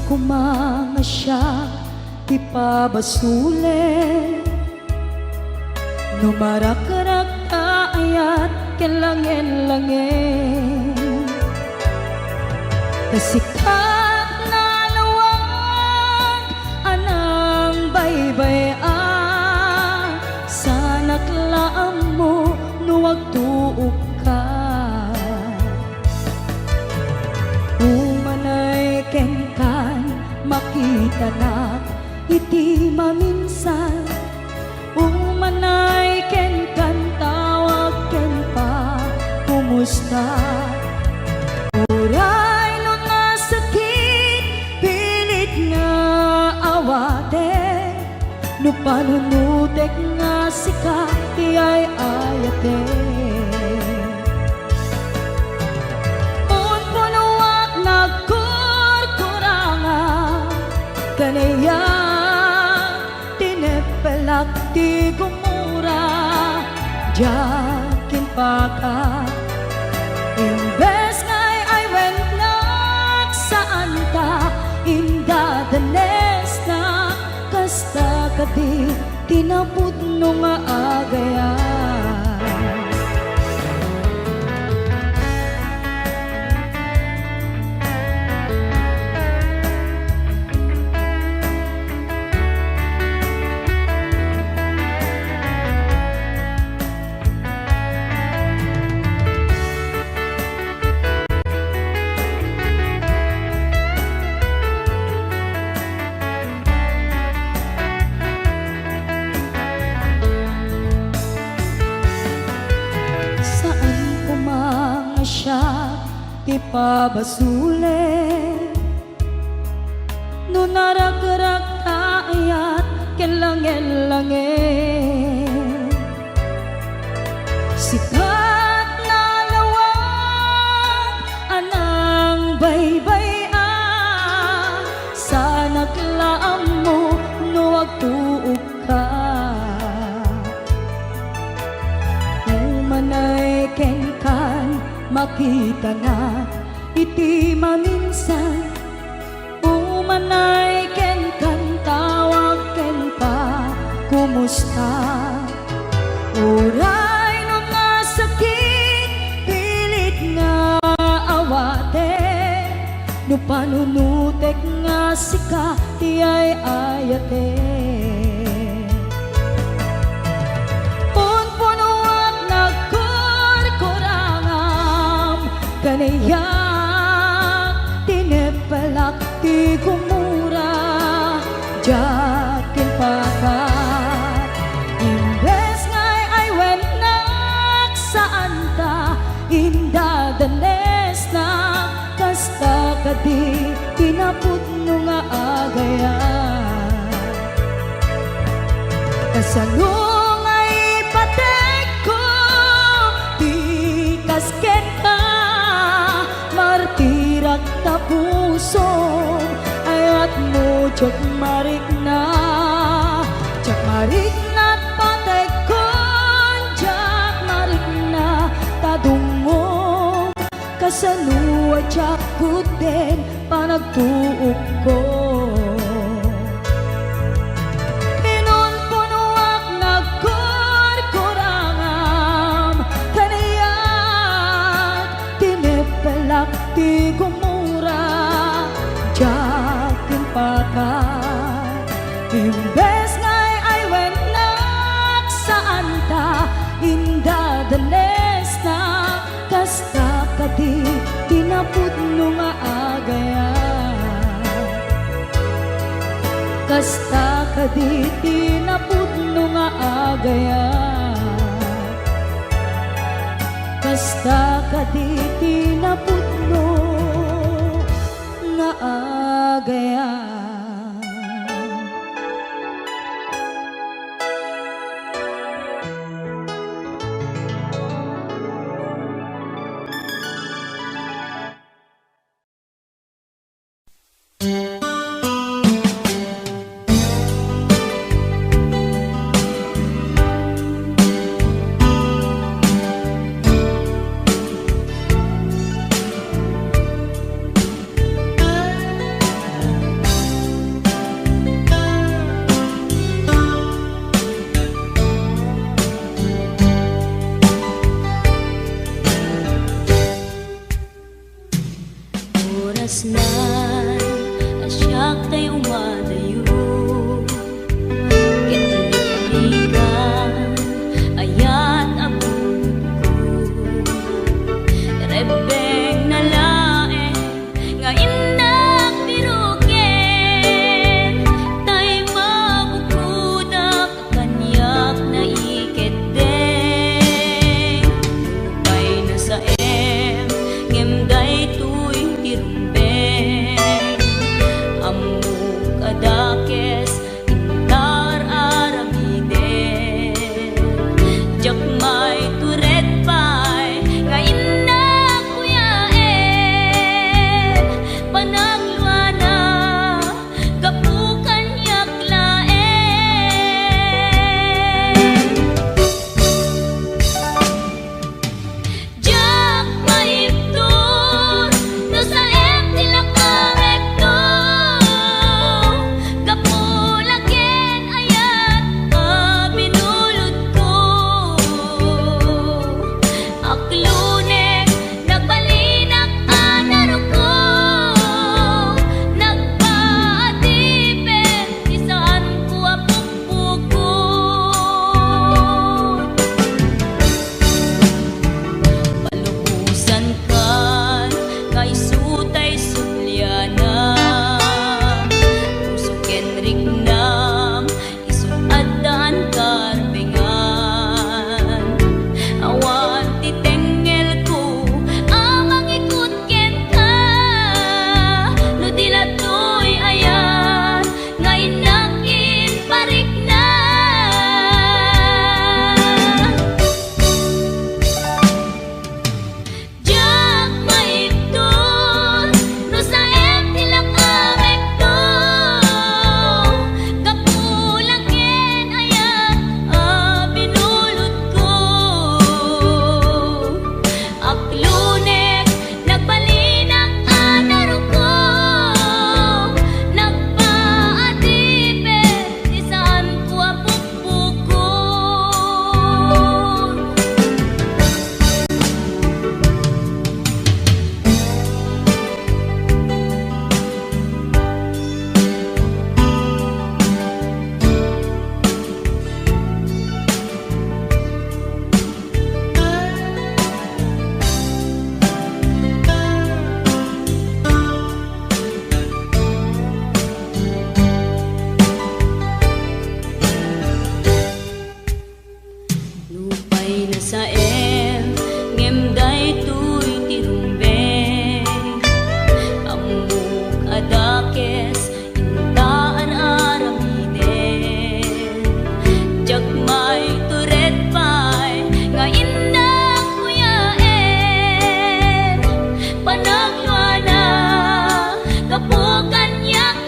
kumanga siya ipabasule numarakarag ayat kelangin-langin kasikat na lawag anang baybay sa naklaan mo nuwag tuog ka umanay kenkan makita na iti maminsan umanay kenkan tawag ken pa kumusta uray no nasakit pilit nga awate no panunutek nga sika tiyay ayate unpunuak nagkurkuranga kanaya tinepelak ti gumura jakin paka imbes ngay ay wennak saan ta indadanes na kasta kadi tinaput no nga agayan ipabasule no naragrak ayat kelangin-langin sikat na lawag anang baybay sa naklaan mo nuwag tuog ka umanay kenkan makita na iti maminsan umanay ken kan tawag ken pa kumusta uray no nga sakit pilit nga awate no panunutek nga sika tiyay ayate kanayak tinepelak ti gumura jakin pakat imbes ngay ay wennak saan ta indadanes na kasta kadi tinaput no nga agayan kasalung ay patek ko di kasken ka martirak ta puso ayat mo jak marik na patay kon jak marik na tadungog kasanua jak kuden panagtuog ko pinunpunuak nagkurkurangam kanayat tinepelak ti gumura jakin pakat imbes ngay ay wennak saan ta indadanes na kasta kadi tinaput no nga agayan kasta kadi tinaput no nga agayan kasta kadi tinaput no nga agayan oras na asyak tayo umadayo. Kitlikan ayat abun ko rebeng na lae nga inak biruken tay mabukudak kanyak na iketeng upay na sa ngemday tuy tirumbeng amuk adakes intar aramiden jakmay turet pay nga inak kuyaen panagluana kapukan yaklaen jak maipton no sa tilakarekto kapulaken ayat binulod ko aklunek nagbalinak anaro ko nagpaatipen isaan ko apukpukon palubusan kan kay sutay sulyana usuken rignam isuadan karbengan awan titengel ko amang ikut ken ka no dilatoy ayan ngay nakin parik na jak maipton no sa tilakarekto kapulaken ayat binulod ko aklunek nagbalinak anaro ko nagpaatipen isaan ko apukpukon lupay na sa ngemday tuy tirumbeng amuk adakes intaan aramiden jakmay turet pay nga inak kuyaen panagluana kapukan yaklaen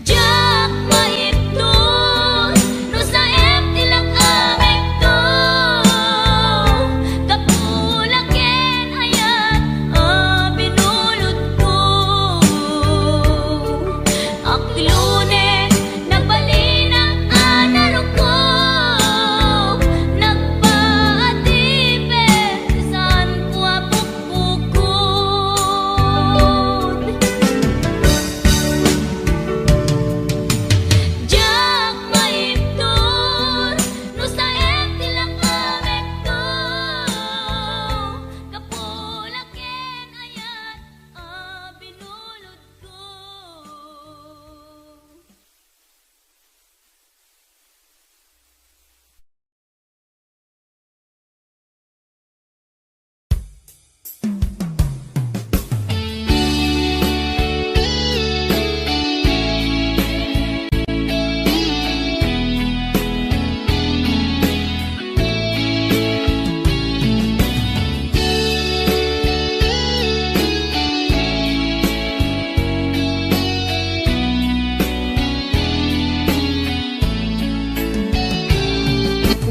jak maipton no sa tilakarekto kapulaken ayat binulod ko aklunek nagbalinak anaro ko nagpaatipen isaan ko apukpukon jak maipton no sa tilakarekto kapulaken ayat binulod ko.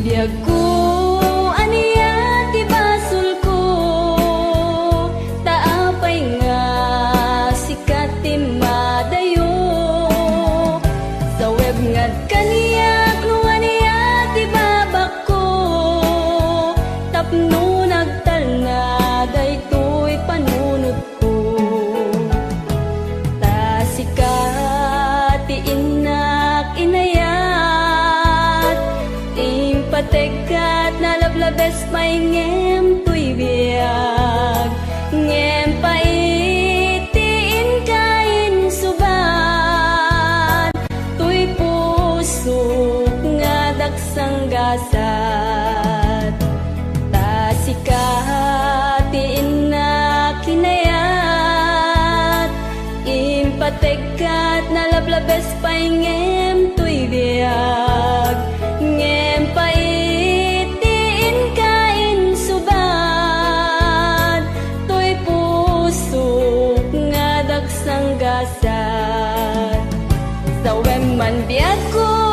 Biag ko aniya ti basul ko taapay nga sikat ti madayo sa web nga kaniyak no aniya ti babak ko lablabes pay ngem tuy biag ngem paitiin kain suban tuy pusok nga daksang gasat tasikatiin na kinayat impategat na lablabes pay ngem tuy biag ngem paitiin kain suban tuy pusok nga daksang gasat sawem man biag ko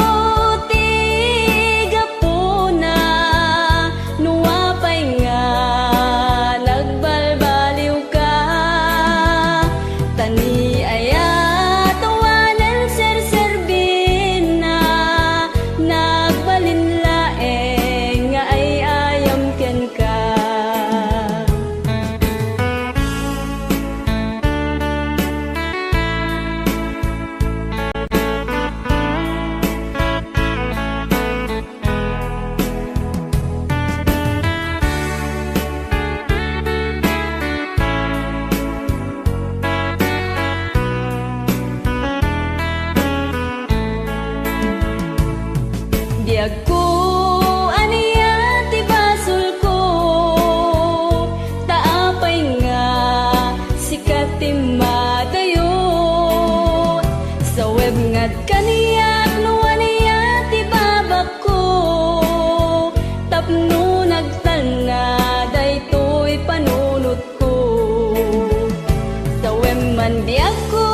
biag ko aniya ti basol ko taapay nga sikat ti madayon sa web ngad kaniyak no aniya ti babak ko tapno nagtalna daytoy panunot ko sa web man biag ko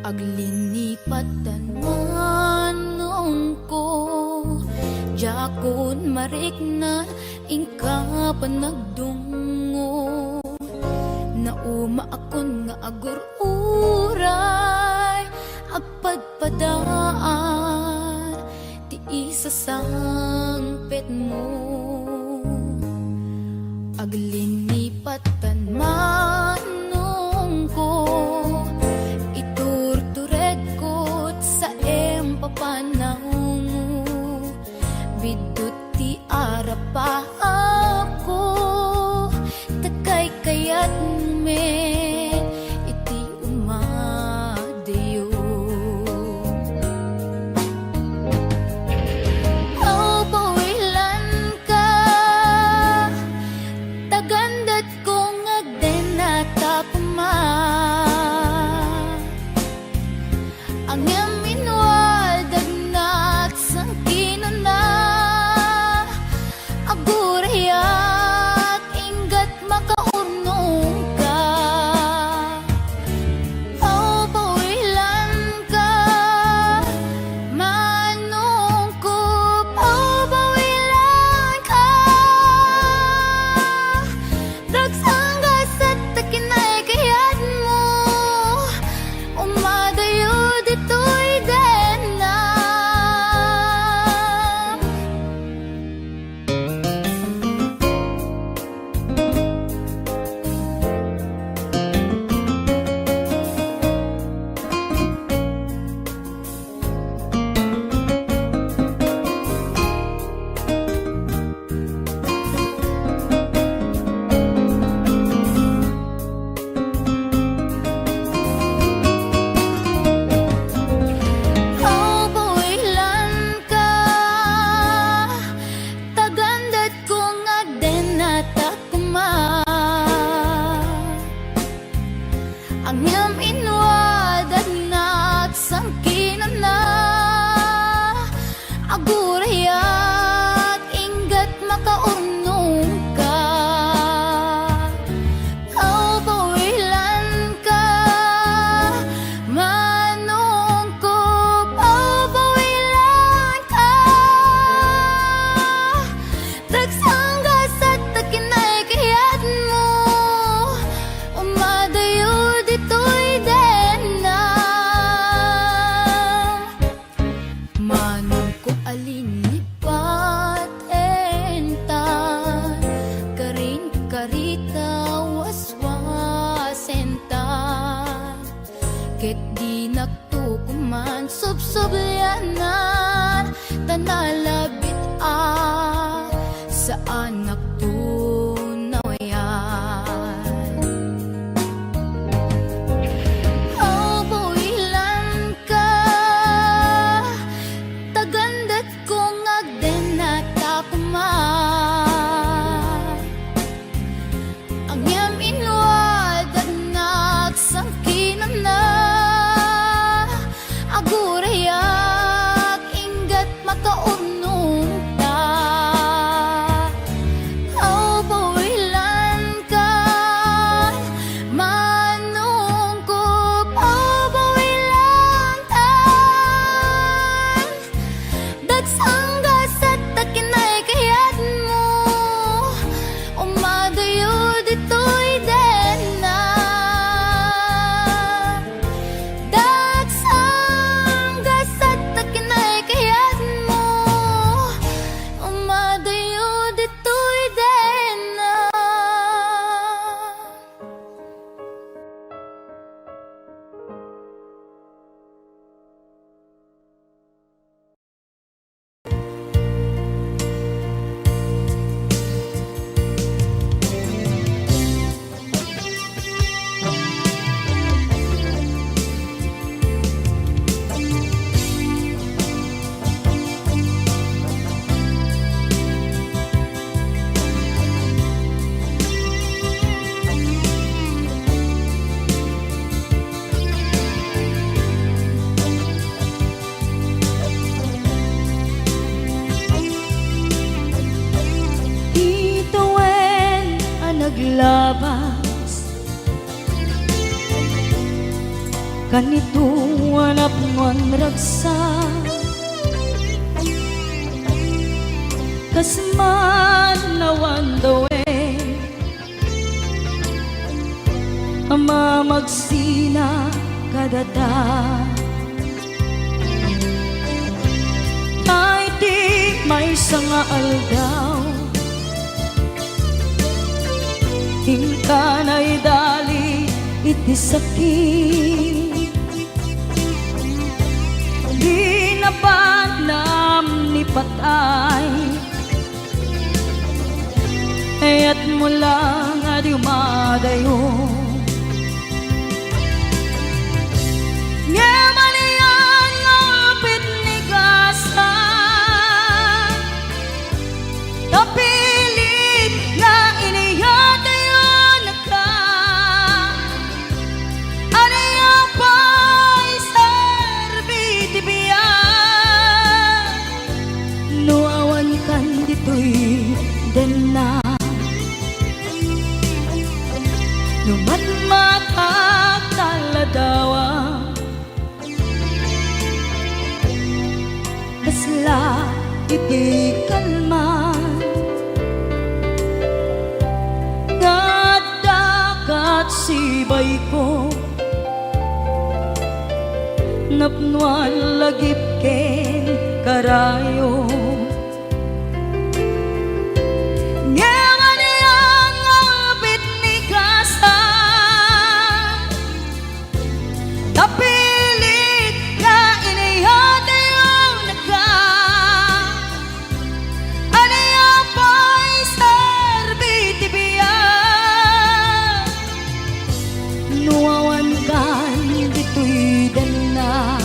aglinipatan manong ko jakon marik na ingka panagdungo na umaakon nga agur-uray agpadpadaan ti isa sangpet mo aglinipatan manong ko papanahon mo bidot ti arapa ako takay kayat men iti umadayo aw pawilan ka taganda subsubyanan tanalabit sa anak tunawayan. Oh, builan ka tagandat kong agden at akuma ang yam inwad at nagsangkinan na agurayak ingat makaunong ta. Oh, bawilan ka manungkop. Oh, bawilan ta dagsang gasat takinay kayat mo umadayo dito'y den na dagsang gasat takinay kayat mo umadayo dito'y den na. Itoen ang naglabas kanito anap ngon ragsa kasman nawan dawe ama magsina kadada ay di may sanga aldaw hingkanay dali iti sakit di napanam ni patay ayat mo lang adiumadayo ngamanian ngapit ni gasa tapilit nga iniyatayo naka aniya pa'y serbi tibiya nuawan kan dito'y den na numatmatak taladawa kasla iti kalman ngadakat sibay ko napnuan lagip ken karayo ngamanian ngapit ni gasa tapilit nga iniyatayo naka aniya pa'y serbi tibiya nuawan kan dito'y den na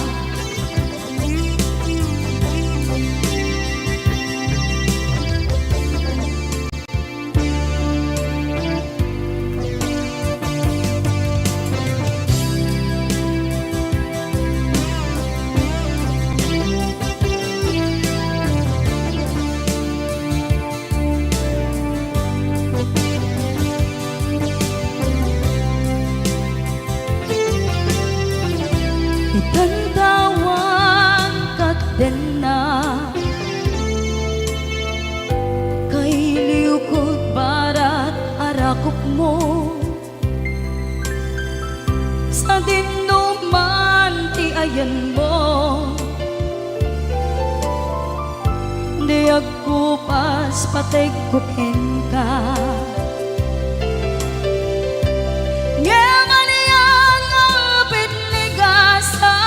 itantawan kat den na kay liukod barat arakop mo sa dinuman ti ayan mo di agkupas patay kupen ka ngamanian ngapit ni gasa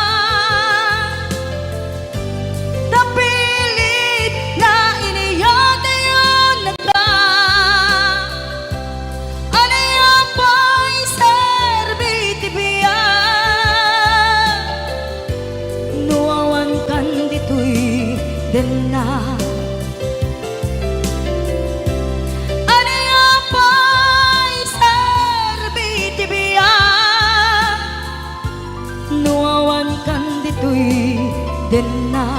din na. Ano yung pa'y sarbi tibiya, nuawan kan dito'y din na.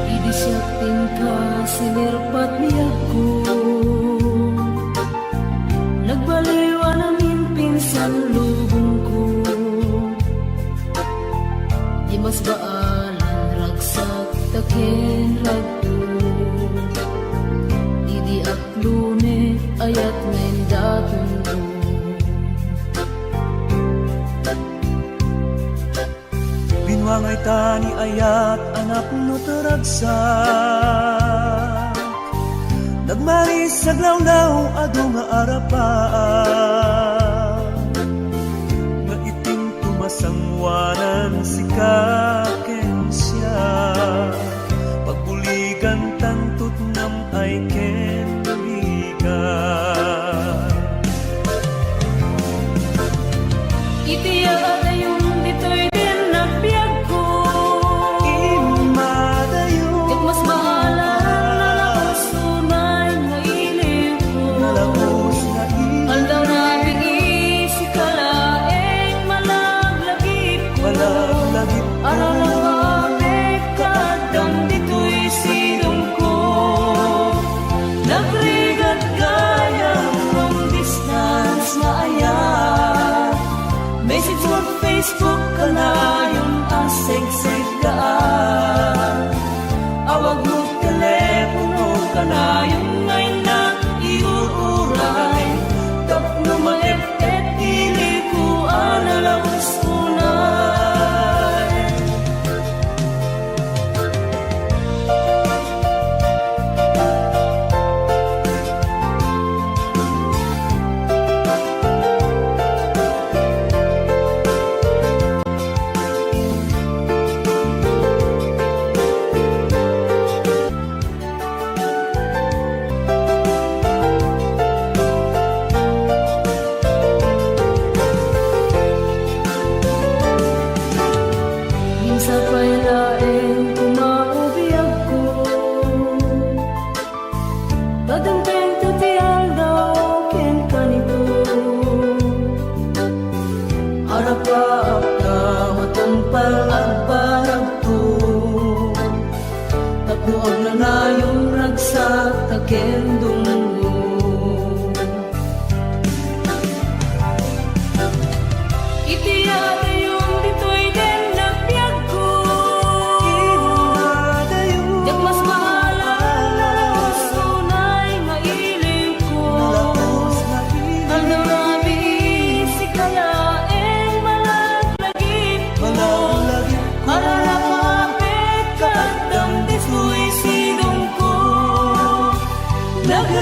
Idisyakin ka sinirpat niya ko, nagbaliwa namin pinsan lubong ko. Di mas baalan ragsak takin ragto, idi at lune ayat ngayon daton ko. Binwangay tani ayat anak no taragsak, nagmaris sa glawlaw ado nga arapaan, nga iting tumasangwanan si kaken siya, pagbuligan tantut nam ay ken buligan. Itiya adayon dito'y din nagbiag ko, Imadayo ket mas maalan na lakas tunay nga ilig ko. nalabos na Aldaw na bigi si kalaeng malaglagip ko. malaglagip ko. Araw na kapit kadam dito'y silong ko, nagrigat gayang long distance na ayat. Message mo Facebook ka na yung aseg-seg kaan, awag mo telepono ka na yung ngay na iuuray. Tapno maet-et ili ko analawas unay. Minsa pa'y laeng kumaubiyag ko, badang pento tiyang daw ken kanito. Arapa ka matumpal at baragto, tapno ang nanayong ragsak taken dungo. Itiya yung dito'y din nagbiag ko, Imadayo ket mas maalan na lawas tunay nga ilig ko. nalabos na Aldaw na bigi si kalaeng malaglagip ko, malaglagip ko. ara na kapit kadam dito'y silong ko, nagrigat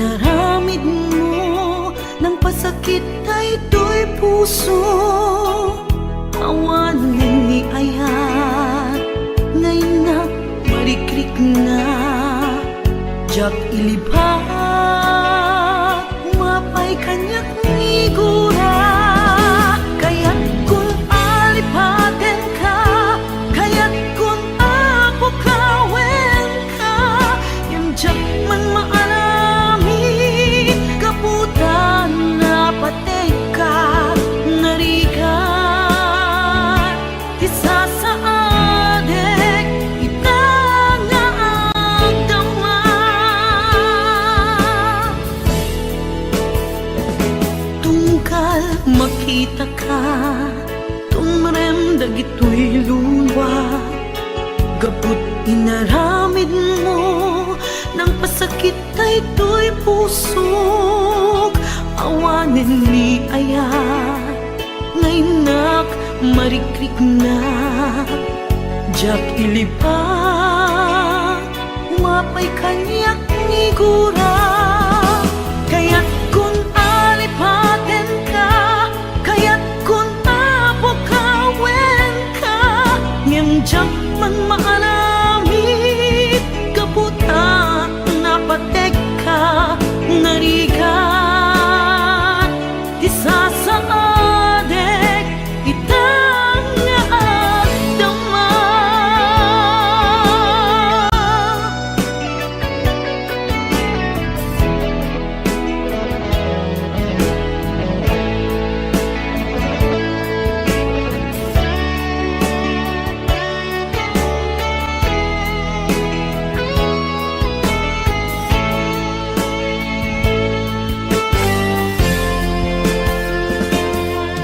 inaramid mo ng pasakit ay ito'y puso. Awanin ni ayat, ngayon na marikrik na. Jak ilipat, mapay kanyak nigura. Kaya't kung alipatin ka, kaya't kung apukawin ka, yung jak man maalami, kaputan na patay ka, narigat, isa sa adik, itangaagdama. Tungkal makita ka, tumrem dagito'y luwa, gabut inaramid mo ng pasakit ay ito'y pusok. Awanin ni ayat, ngaynak marikrik na. Jak ilipat, umapay kanyak nigura. Kaya't kung alipatin ka, kaya't kung apukawin ka, ngem jak man maalamit, kaputa na patek ka, narigat, isa sa adek, itang naagdama.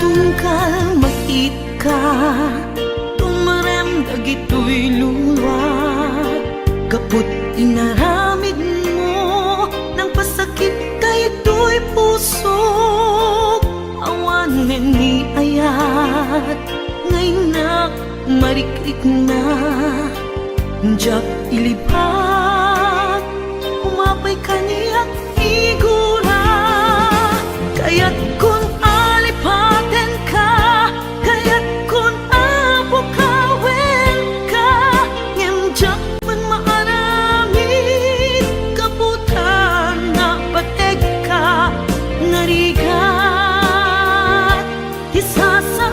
Tungkal makit ka, tumarem dagito'y luwa, kaput inaramid mo ng pasakit ay ito'y pusok. Awanin ni ayat, ngaynak marikrik na. Jak ilipat, umapay kaniyak igura. Kaya't kung alipatin ka, kaya't kung apukawin ka, ngem jak man maaramid, kaputan na pateg ka, narigat, isa sa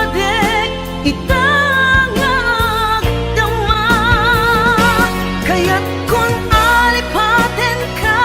adek, itangagdama. Kaya't kung alipatin ka,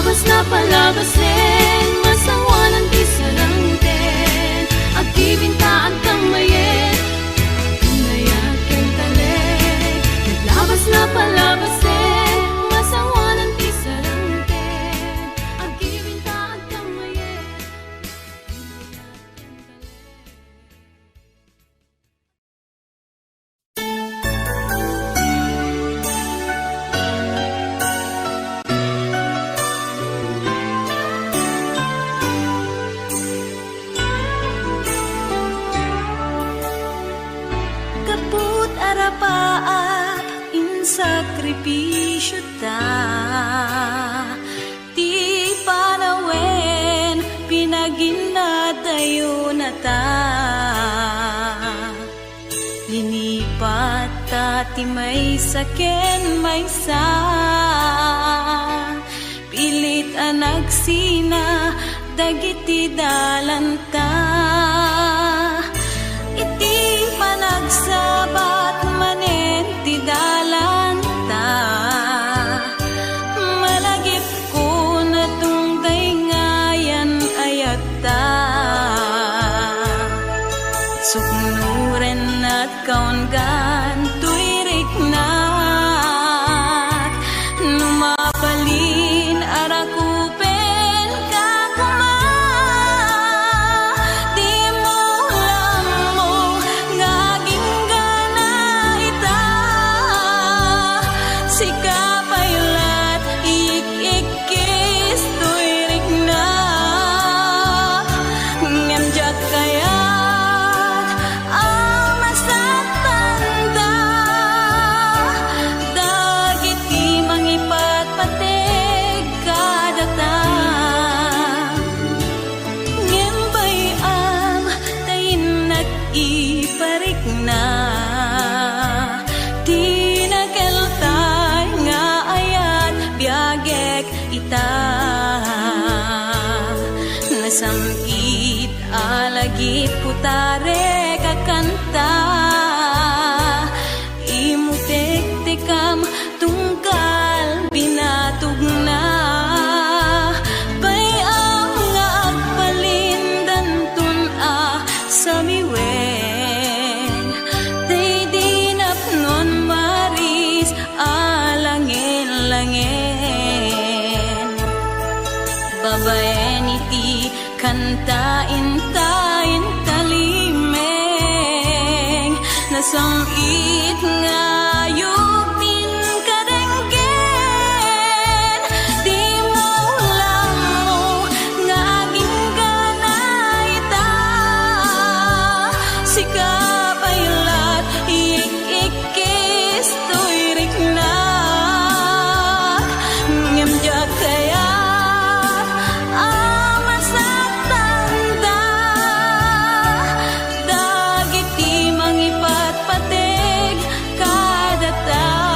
Labas na palabasin, masawanan di sarangten. Agibintaan kang mayet, pinayag kang taleg. Labas na palabasin, masawanan di sarangten. Agibintaan kang mayet, pinayag kang Kaput arapaat in sakripisyo ta, ti panawen pinaginadayo na ta. Linipat ta ti may saken may sa, pilit anagsina dagiti dalanta. Iti panagsabat manen ti dalanta, malagip ko na tungtay ngayan ayata. Suknuren at kaungan tuirik na, numapalin arakupen kakuma. Di mo alam mo ngaging gana ita, sikapaylat ik-ikis tuirik na. Ngamjak kayat masatanda, dagiti mangipatpateg kadata. Ngem bayam tayin nag-iparik na, di nakeltay nga ayat biagek ita. Nasamkit alagit putare kakanta, imutek-tekam tungkal binatog na. Bayam nga agpalindan tun sa miwen, day dinapnon maris alangin-langin. Babaen iti kantain tayin talimeng, nasamit nga yupin kadenggen. Di mo alam mo ngaging gana ita, sikapaylat ik-ikis tuirik na. Ngamjak kaya masatanda, dagiti mangipatpateg kadata.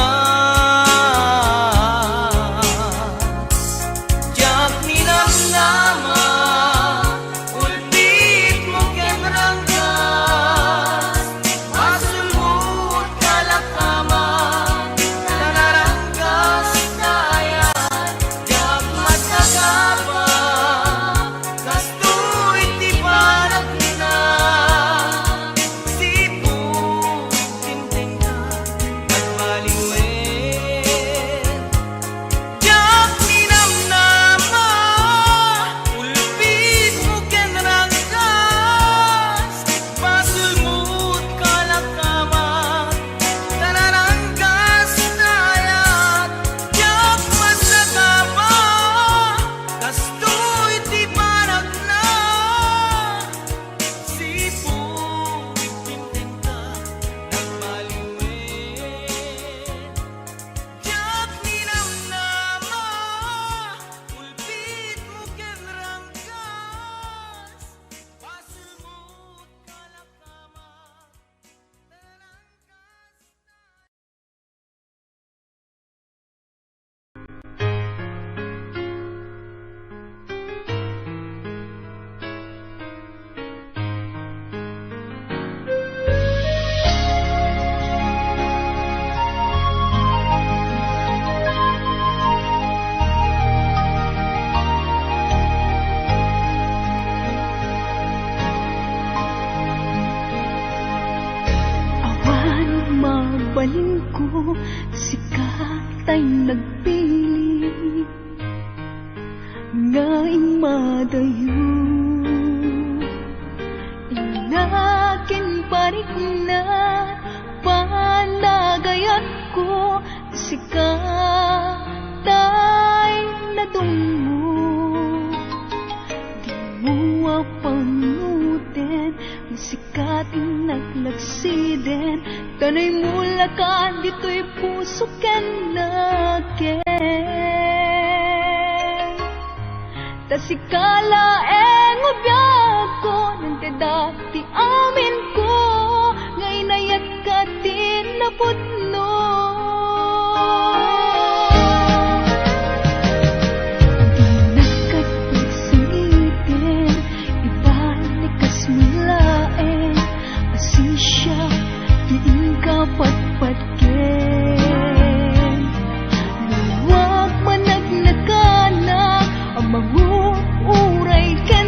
na jak minamnama ulbit mo ken ranggas masulmut kalakama nanaranggas dayan jak masagapa kastoy ti panag na sipo tinteng na nagbaliwen jak minamnama ulbit mo ken ranggas masulmut kalakama nanaranggas dayan jak masagapa kastoy ti panag na sipo tinteng na nagbaliwen jak minamnama ulbit mo ken ranggas masulmut kalakama Awan mabalin ko, sikat ay nagpili ngaing madayo. Inakin parik na panagayat ko, sikat ay nadungo. Di mo apangutin, ang sikating naglagsiden, tanay mula ka, dito'y puso ken naken. Tasikala ngobiyag ko, nang dati amin ko, ngay nayat ka din napudno. Di nakapagsangitin, ibalik kas mulaen, asisya, diin ka patpatken. Huwag managnakanak, ang manguuray ka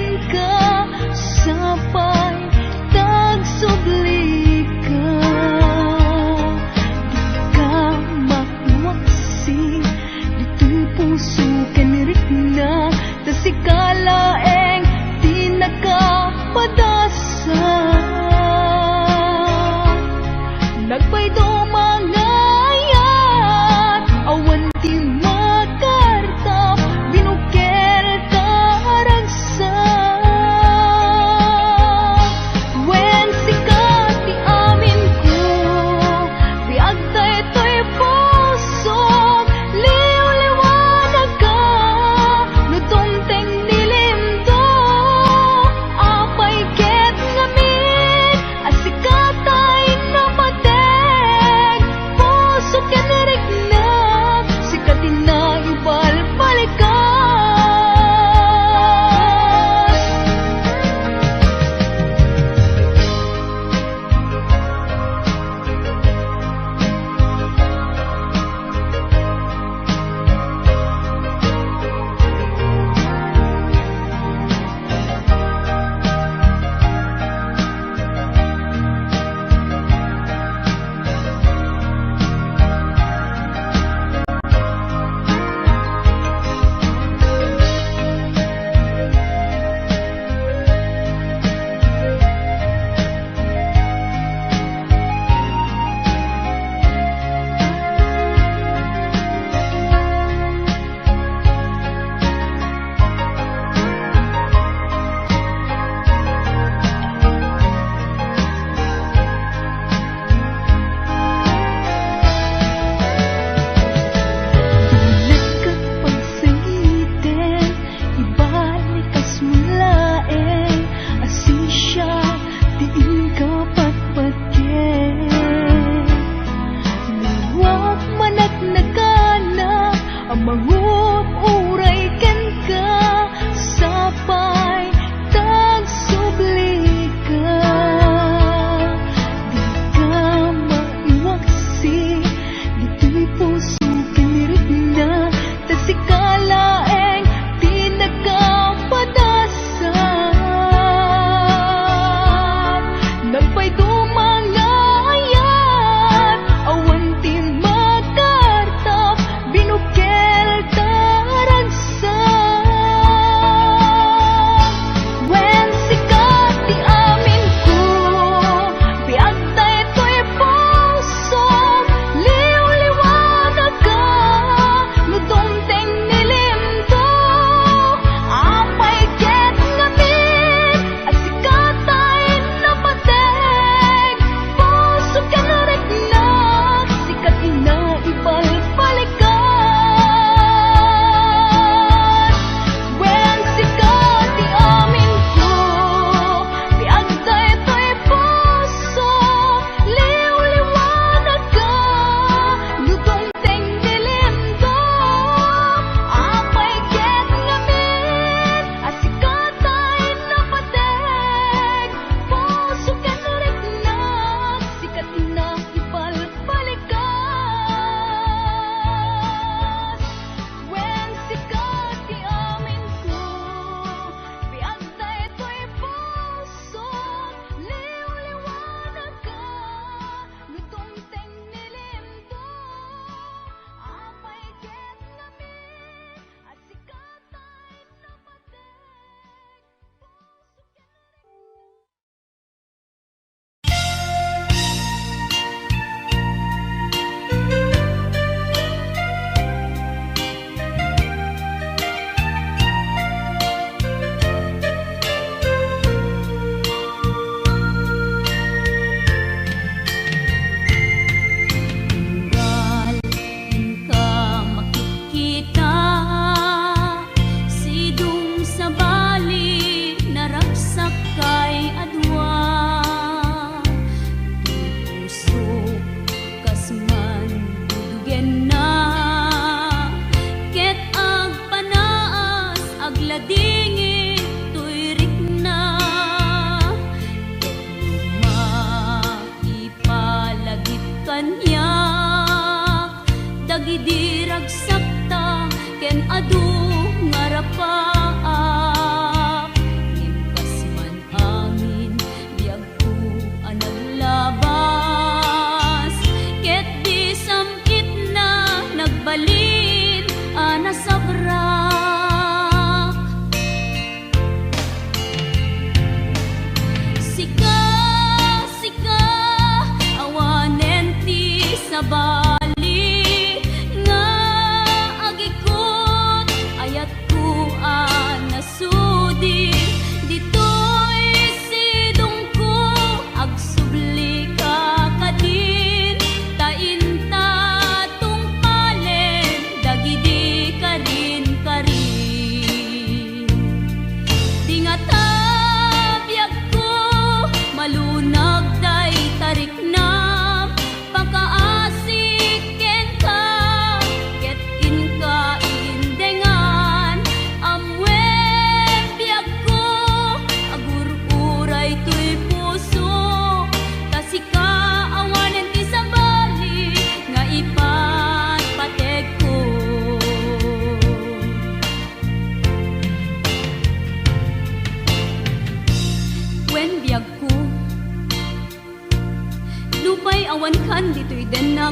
awan kan dito'y denak.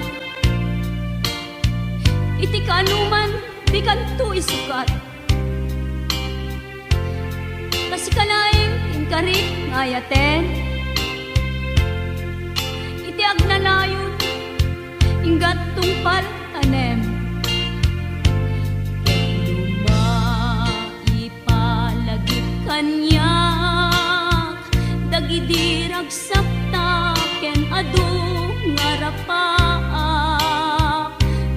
Iti kanuman, di kanto isukat. Kasi kalaing inkarik ngayaten. Iti agnalayon, inggat tungpal tanem. Lumaipalagip kanyak, dagidirag saktaken adu ngarapaak.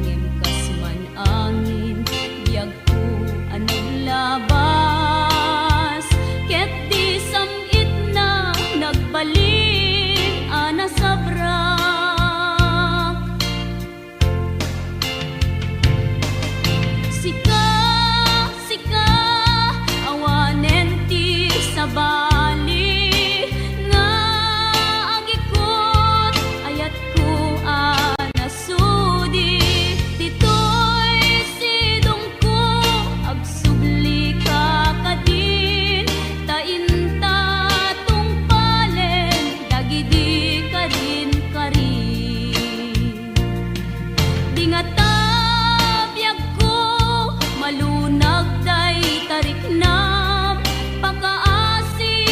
Ngem man angin, biyag ko anong labas. Ket di samit na nagbalik ana sabrak. Sika, sika, awanen ti sabali nga agikot ayat ko anasudi. Dito'y sidong ko agsubli ka kadin. Tainta tungpalen dagidi ka din karin. Di nga tabiyag ko malunag day tarik na pakaasi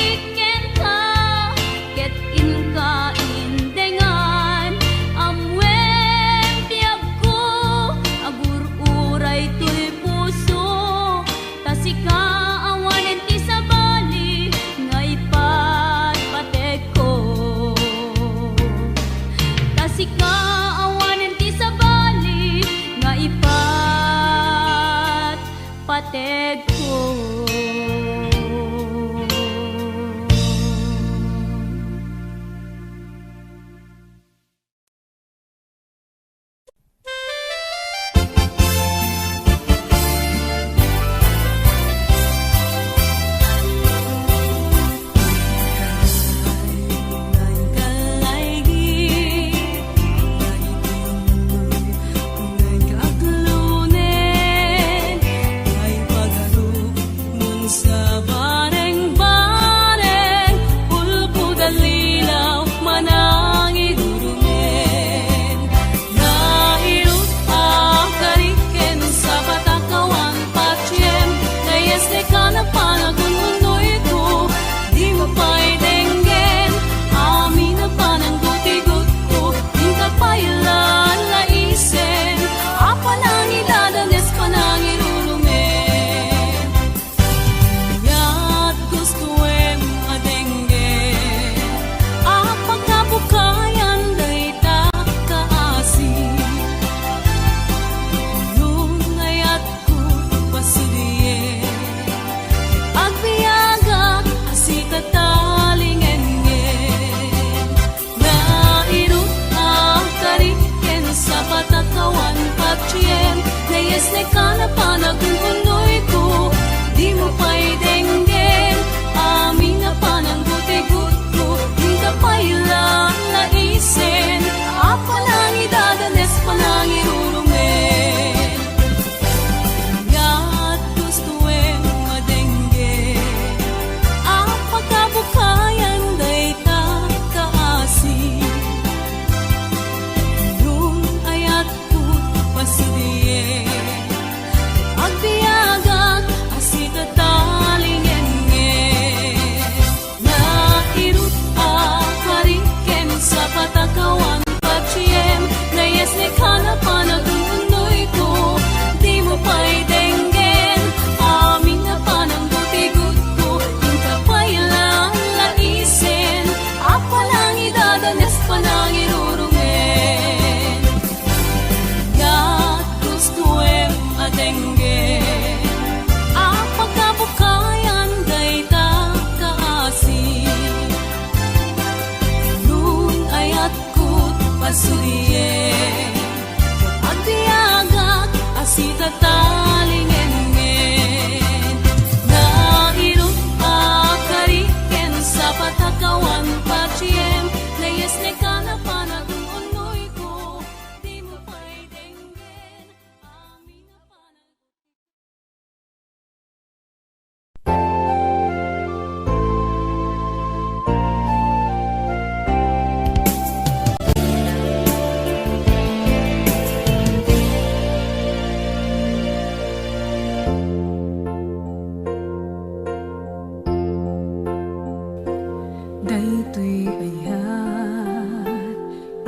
daytoy ayat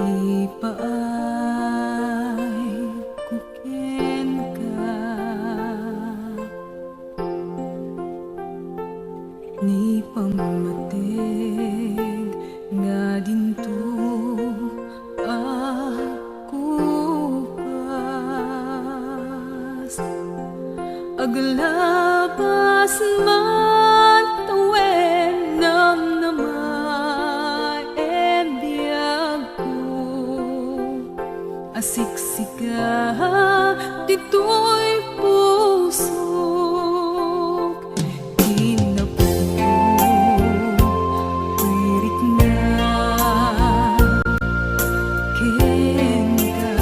ipaay kuken ka ni pamamateg nga dinto ako pas aglabas man tawen nam namay ebiyag ko asiksika dito'y pusok tinapuwirit na ken ka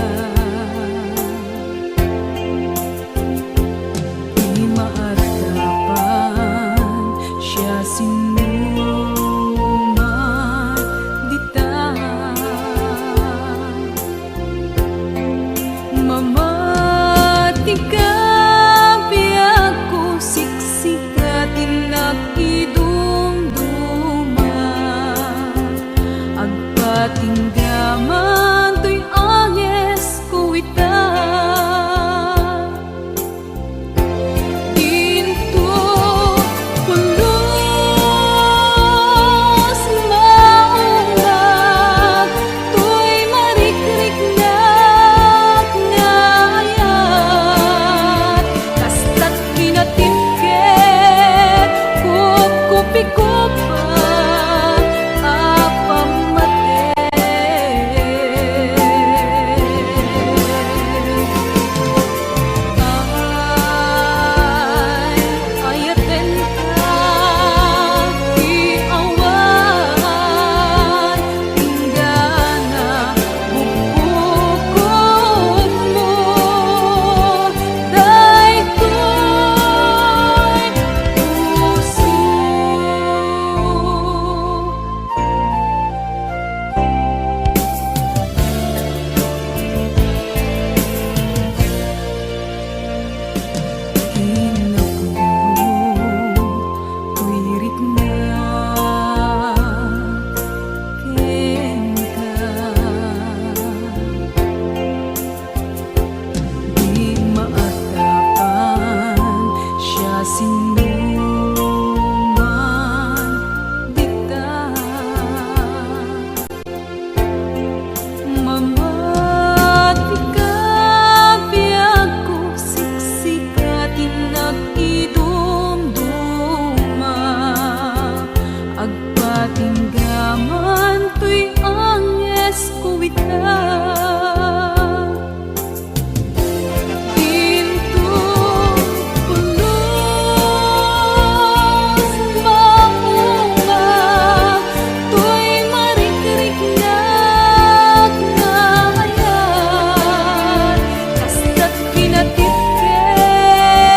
di maartapan siya sinuman dita mamati ka biyak ko siksika tinakidumduma agpatinggaman to'y anges ko ita dinto pulos maumbag to'y marikrik na ngayat kasta't kinatipket kup-kupikupan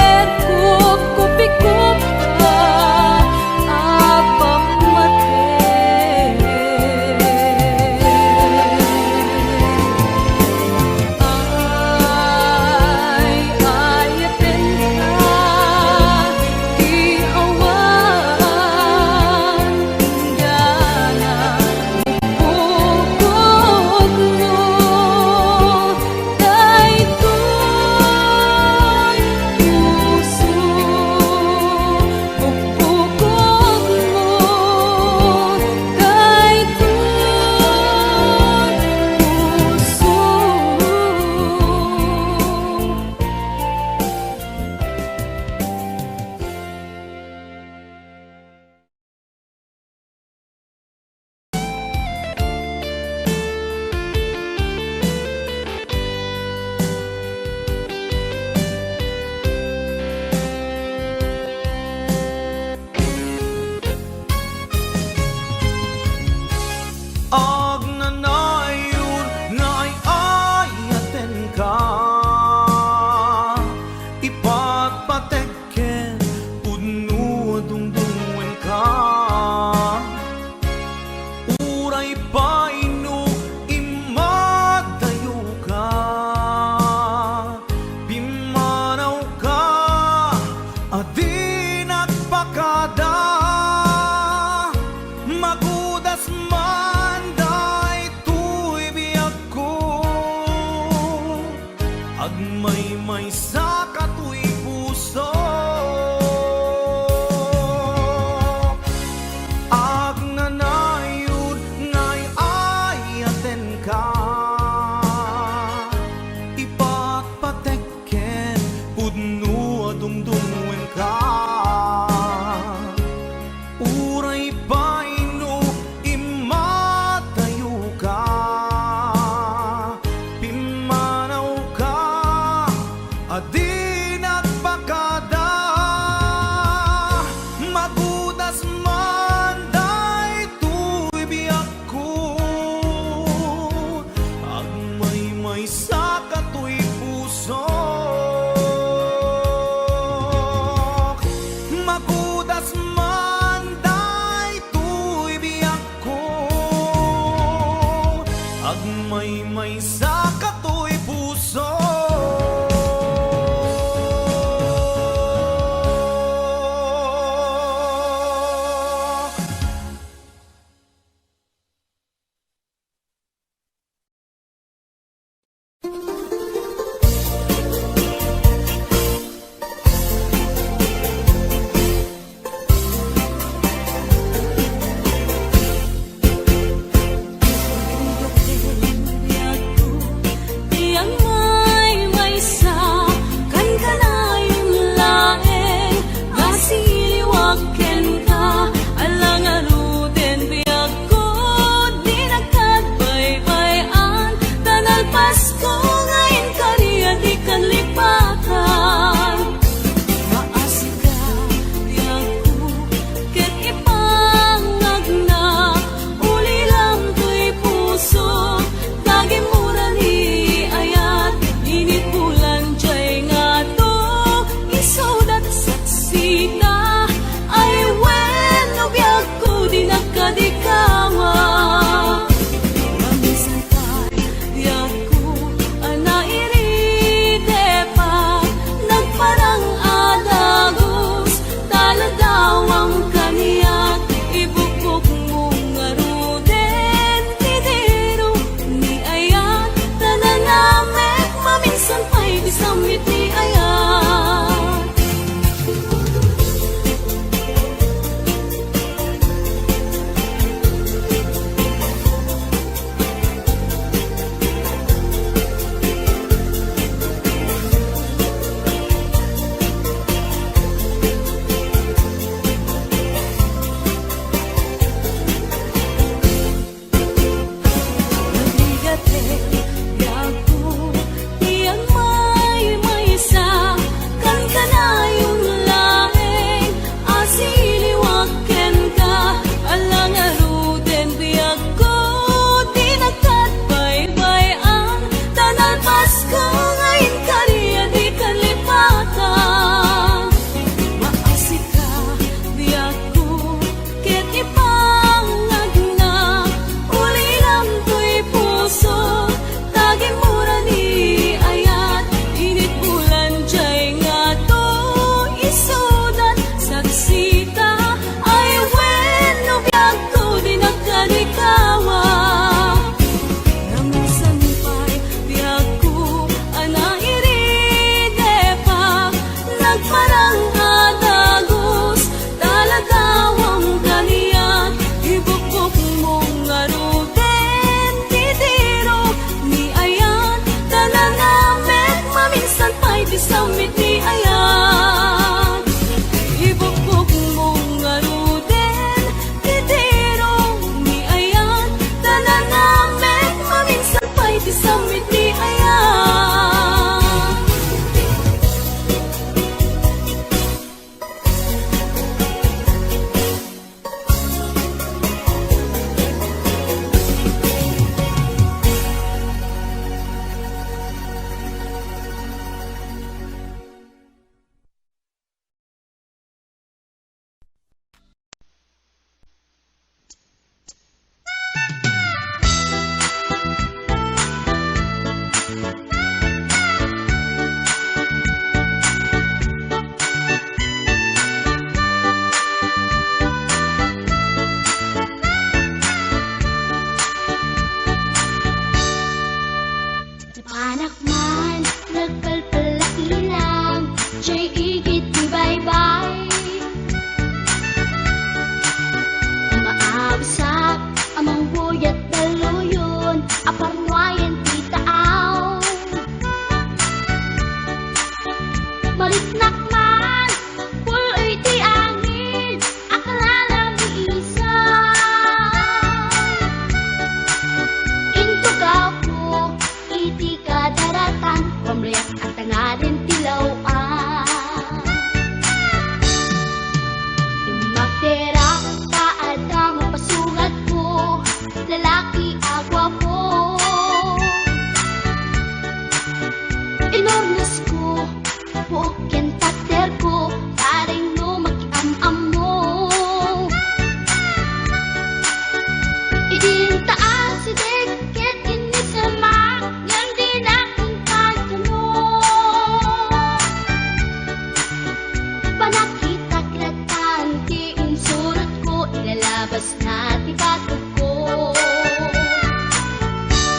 na tibatog ko.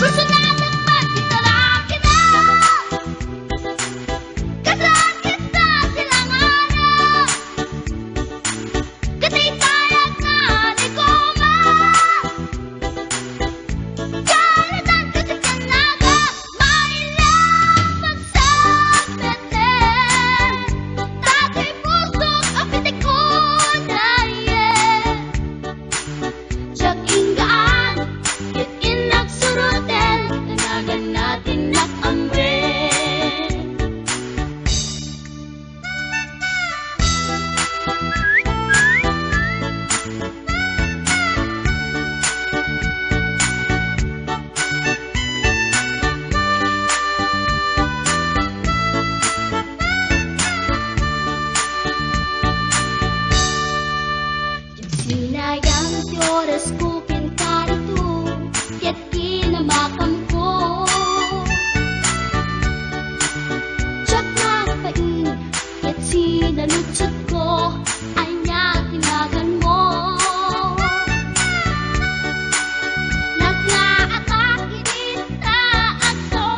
Gusto na lang magkitalaan kita, kasakit sa silanganan, katitayag na likoma, kalatan ko sa kanaga, mailang magsabete, dati pusok ang pitik ko dahil Tsak inggaan, kit inagsurutel, tanagan natin nakamre. Sinayang ti oras ko pinkarito, ket kinamakam ko. Tsak napain, ket sinalutsot ko, anya tinagan mo. Naglaakak inita ako,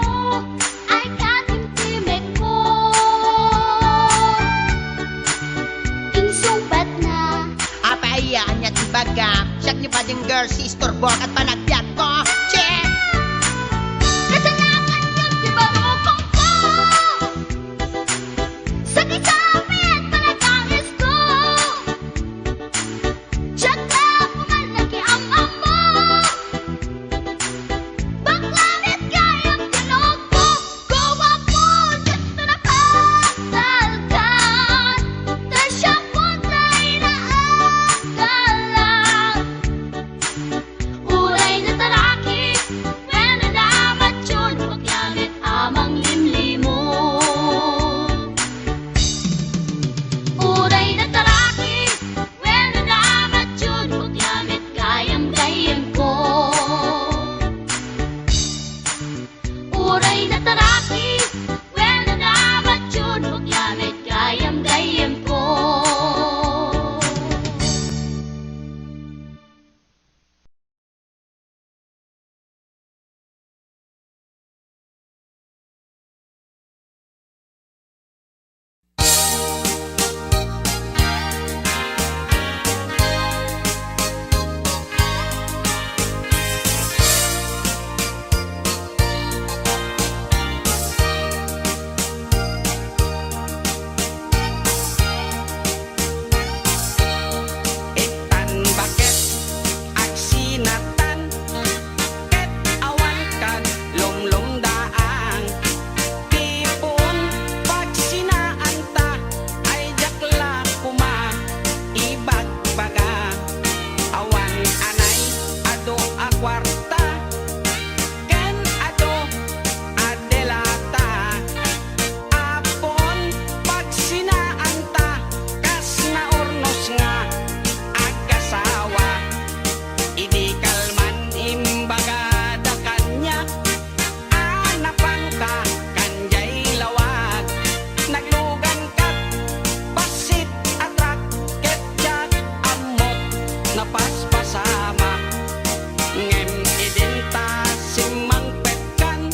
ay katimtimek ko. Insumpat na Apayaan niya tibaga, siyak niyo pa ding girl, sister, bok at panagbiag ko. Che! kasalanan yun, di ba upang ko? Sa kisapit, panagangis ko. Tsak na pumalaki ang amo, baklamit kayang tinog ko. Gawa po, dito na pasalkan, tasya po tayo na agalan. Uray na talaki, when nalamat yun, maglamit amang limlimo. Uray na talaki, when nalamat yun, maglamit gayam-gayam ko. Uray na talaki, when nalamat yun, maglamit gayam-gayam ko. Itan bakit agsinatan, ket awan kag lumlum daang. Tipon pagsinaan ta, ay jakla kuma, ibagbaga. Awan anay ado a kwarta, ken ado adelata. Apon pagsinaan ta, kas naurnos nga agasawa. Idi kalman imbaga da kanya, anapan ka kanjay lawag. Naglugan kat pasit atrak, ket jak amot napaspasama. Ngem idin ta simang petkan,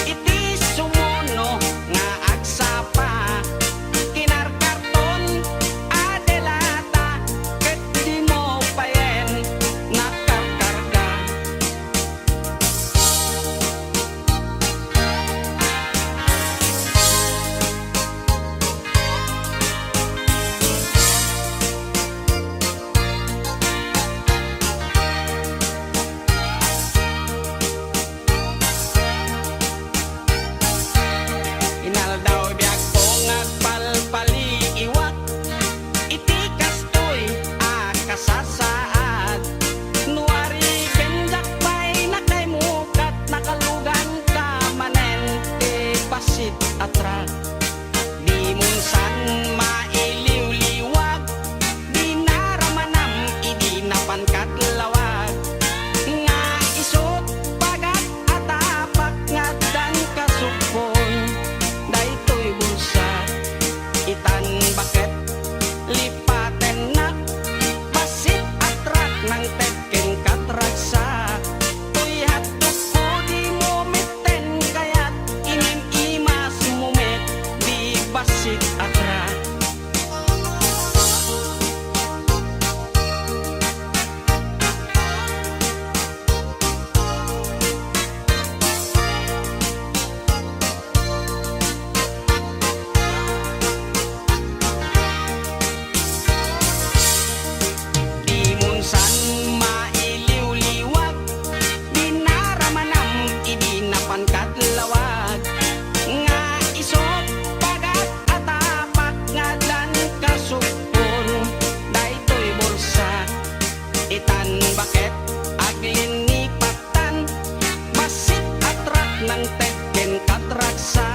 iti sumuno nga agsapa. Kinarkarton adelata, ket di mo payen nakarkarga. Inaldaw biag ko ngagpalpaliiwat, iti kastoy akasasaad. Nuari kenjak pay nakaymukat, nakalugan ka manen ti pasit atrak. Di munsan mailiw-liwag, di naramanam idi napankat lawag. Nga isot pagat atapak nga dan kasupon, daytoy bulsa itan bakit lipaten na pasit atrak ng teken katragsa. Tuyat ko di mo meten kayat inim imas mumet di basit atra. Timunsan mailiw-liwag, di naramanam idinapan katlawag. Nga isot pagat atapak nga dan kasupon, daytoy bulsa itan baket aglinipatan, basit atrak ng teken katraksa.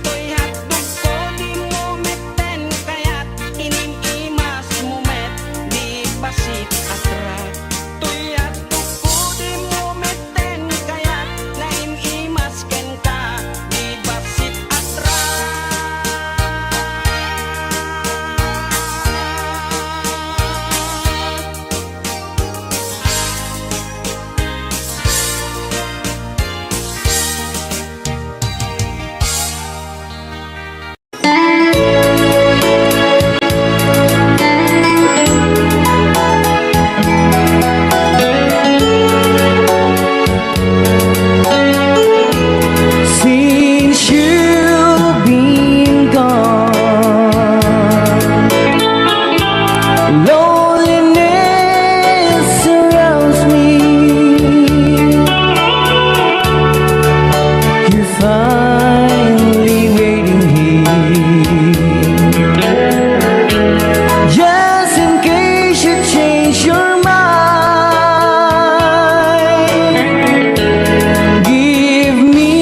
Toy hatdog ko di mo meten kayat inim imas mumet di basit atrak. Toy hatdog ko di mo meten kayat naim imas ken ka di basit atrak. Since you've been gone, loneliness surrounds me. You're finally waiting here, just in case you change your mind. Give me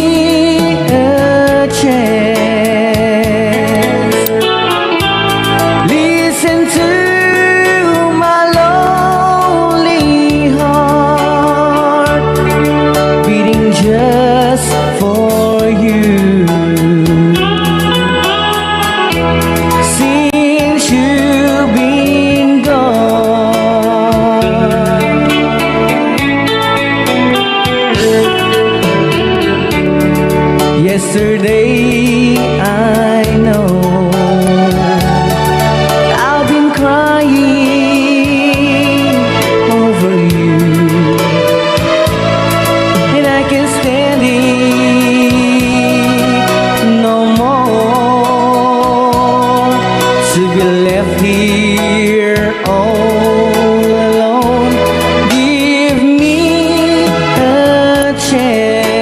a chance. Listen to my lonely heart beating just for you. Since you've been gone, yesterday I know I've been crying over you, and I can't stand it no more to be left here all alone. Give me a chance.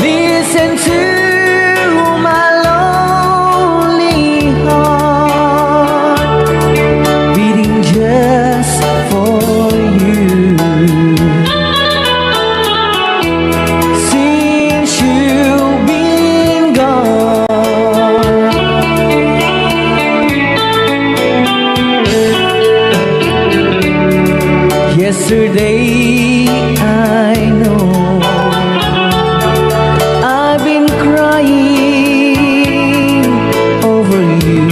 Listen to my lonely heart beating just for you. Since you've been gone, yesterday I know I've been crying over you,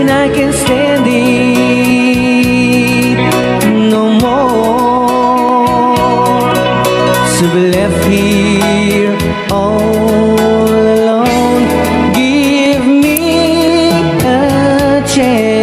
and I can't stand it no more to be left here all alone. Give me a chance.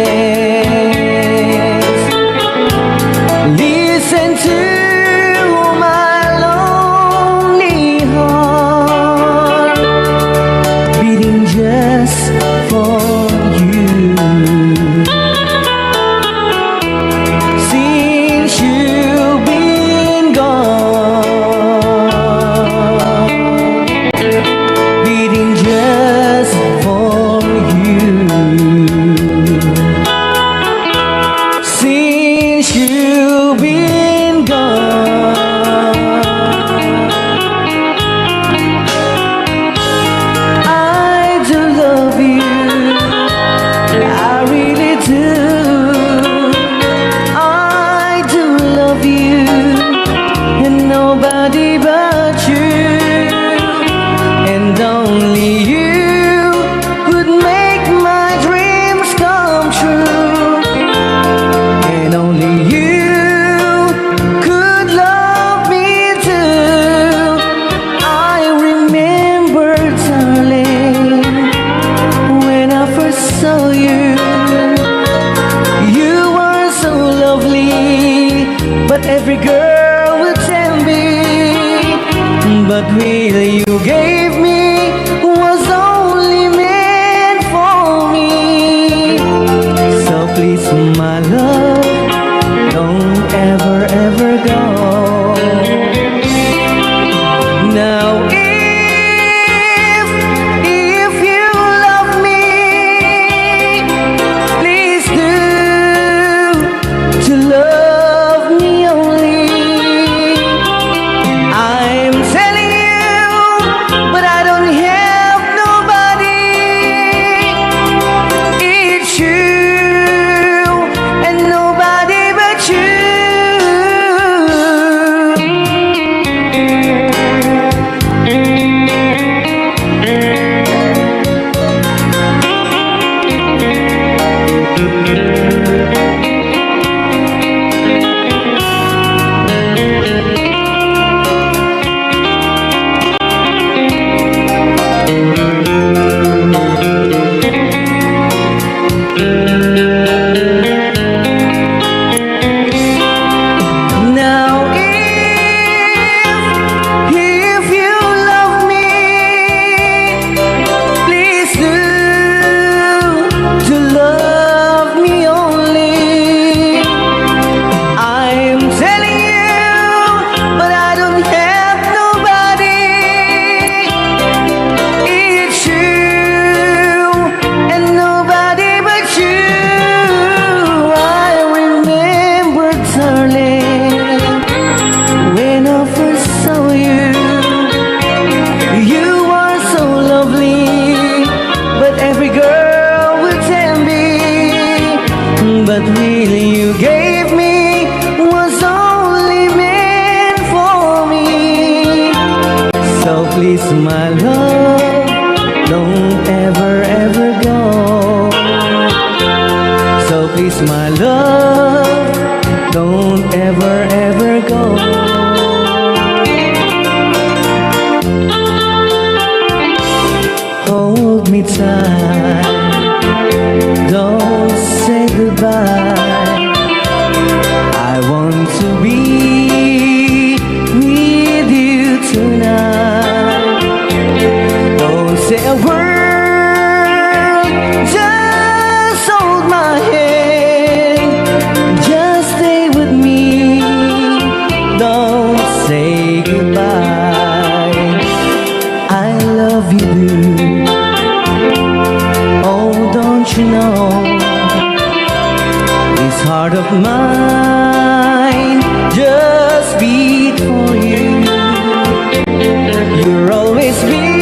but really you gave me was only meant for me. So please, my love, don't ever, ever go. Now if you love me, please do to love me only. I'm telling you, but I don't have nobody. It's you and nobody but you. Now if you love me, please do to love me only. I'm telling you, but I don't have nobody. It's you and nobody but you. I remember, darling, when I first saw you. You are so lovely, but every girl would tell me. But really you gave me was only meant for me. So please, my love, don't ever, ever go. So please, my love, don't ever, ever go. Hold me tight, don't say goodbye. I want to be with you tonight. Don't say a word, just hold my hand. Just stay with me, don't say goodbye. I love you, oh, don't you know? This heart of mine just beat for you. You're always with